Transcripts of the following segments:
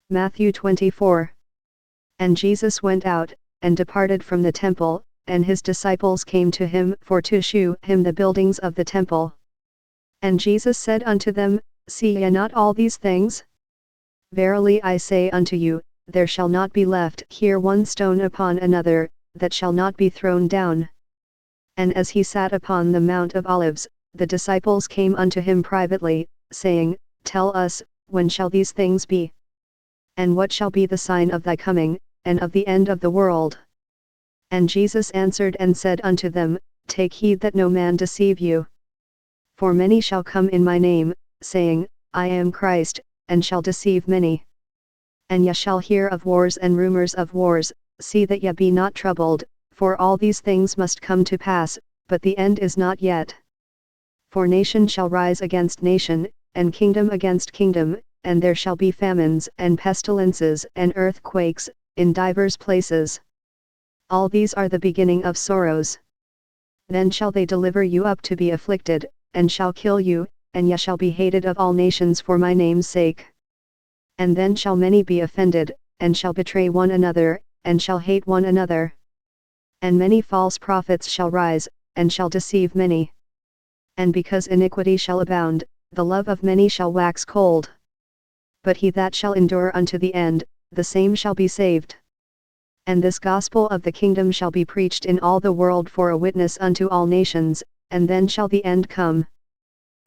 Matthew 24. And Jesus went out, and departed from the temple, and his disciples came to him for to shew him the buildings of the temple. And Jesus said unto them, See ye not all these things? Verily I say unto you, there shall not be left here one stone upon another, that shall not be thrown down. And as he sat upon the Mount of Olives, the disciples came unto him privately, saying, Tell us, when shall these things be? And what shall be the sign of thy coming, and of the end of the world? And Jesus answered and said unto them, Take heed that no man deceive you. For many shall come in my name, saying, I am Christ, and shall deceive many. And ye shall hear of wars and rumors of wars. See that ye be not troubled, for all these things must come to pass, but the end is not yet. For nation shall rise against nation, and kingdom against kingdom, and there shall be famines and pestilences and earthquakes, in divers places. All these are the beginning of sorrows. Then shall they deliver you up to be afflicted, and shall kill you, and ye shall be hated of all nations for my name's sake. And then shall many be offended, and shall betray one another, and shall hate one another. And many false prophets shall rise, and shall deceive many. And because iniquity shall abound, the love of many shall wax cold. But he that shall endure unto the end, the same shall be saved. And this gospel of the kingdom shall be preached in all the world for a witness unto all nations, and then shall the end come.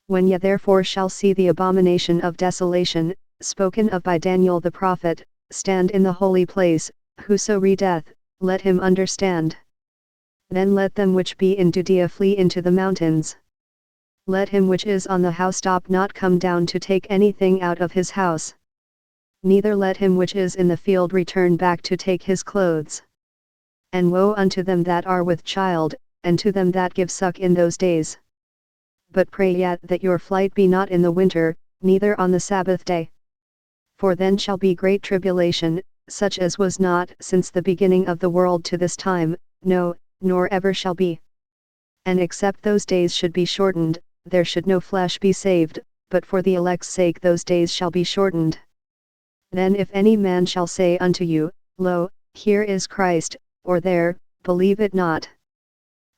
When ye therefore shall see the abomination of desolation, spoken of by Daniel the prophet, stand in the holy place, whoso readeth, let him understand. Then let them which be in Judea flee into the mountains. Let him which is on the housetop not come down to take anything out of his house. Neither let him which is in the field return back to take his clothes. And woe unto them that are with child, and to them that give suck in those days. But pray yet that your flight be not in the winter, neither on the Sabbath day. For then shall be great tribulation, such as was not since the beginning of the world to this time, no, nor ever shall be. And except those days should be shortened, there should no flesh be saved, but for the elect's sake those days shall be shortened. Then if any man shall say unto you, Lo, here is Christ, or there, believe it not.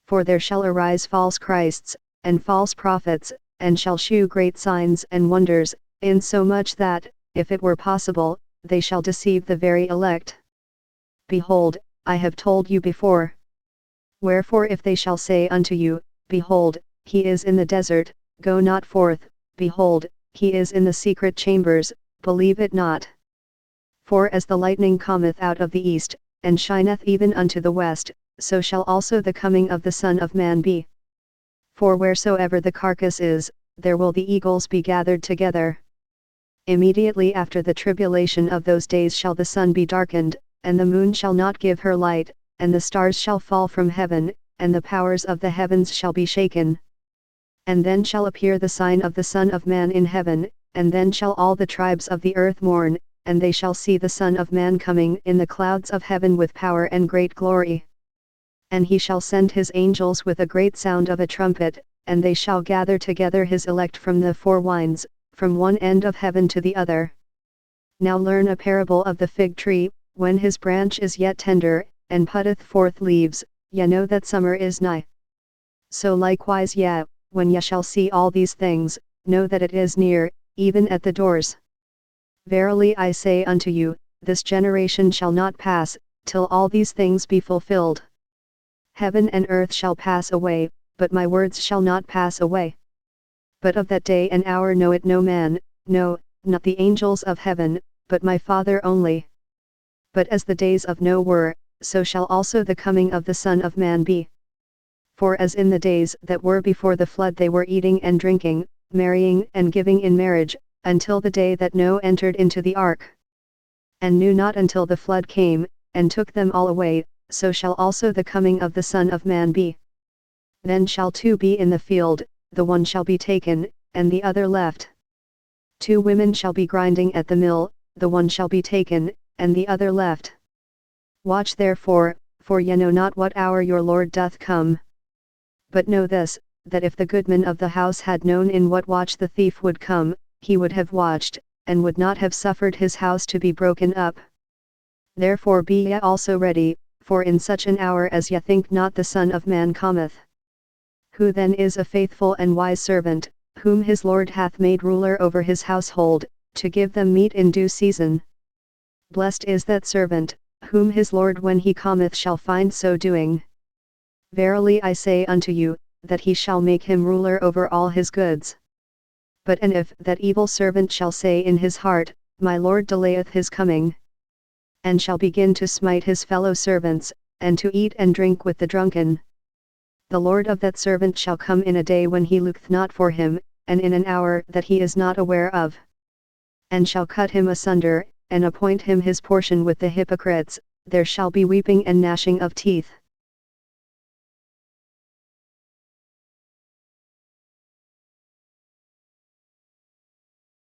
For there shall arise false Christs, and false prophets, and shall shew great signs and wonders, insomuch that, if it were possible, they shall deceive the very elect. Behold, I have told you before. Wherefore if they shall say unto you, Behold, he is in the desert, go not forth, behold, he is in the secret chambers, believe it not. For as the lightning cometh out of the east, and shineth even unto the west, so shall also the coming of the Son of Man be. For wheresoever the carcass is, there will the eagles be gathered together. Immediately after the tribulation of those days shall the sun be darkened, and the moon shall not give her light, and the stars shall fall from heaven, and the powers of the heavens shall be shaken. And then shall appear the sign of the Son of Man in heaven, and then shall all the tribes of the earth mourn, and they shall see the Son of Man coming in the clouds of heaven with power and great glory. And he shall send his angels with a great sound of a trumpet, and they shall gather together his elect from the four winds, from one end of heaven to the other. Now learn a parable of the fig tree. When his branch is yet tender, and putteth forth leaves, ye know that summer is nigh. So likewise ye, when ye shall see all these things, know that it is near, even at the doors. Verily I say unto you, this generation shall not pass, till all these things be fulfilled. Heaven and earth shall pass away, but my words shall not pass away. But of that day and hour knoweth no man, no, not the angels of heaven, but my Father only. But as the days of Noah were, so shall also the coming of the Son of Man be. For as in the days that were before the flood they were eating and drinking, marrying and giving in marriage, until the day that Noah entered into the ark. And knew not until the flood came, and took them all away, so shall also the coming of the Son of Man be. Then shall two be in the field, the one shall be taken, and the other left. 2 women shall be grinding at the mill, the one shall be taken, and the other left. Watch therefore, for ye know not what hour your Lord doth come. But know this, that if the goodman of the house had known in what watch the thief would come, he would have watched, and would not have suffered his house to be broken up. Therefore be ye also ready, for in such an hour as ye think not the Son of Man cometh. Who then is a faithful and wise servant, whom his Lord hath made ruler over his household, to give them meat in due season? Blessed is that servant, whom his Lord when he cometh shall find so doing. Verily I say unto you, that he shall make him ruler over all his goods. But and if that evil servant shall say in his heart, My Lord delayeth his coming, and shall begin to smite his fellow servants, and to eat and drink with the drunken, the Lord of that servant shall come in a day when he looketh not for him, and in an hour that he is not aware of, and shall cut him asunder, and appoint him his portion with the hypocrites. There shall be weeping and gnashing of teeth.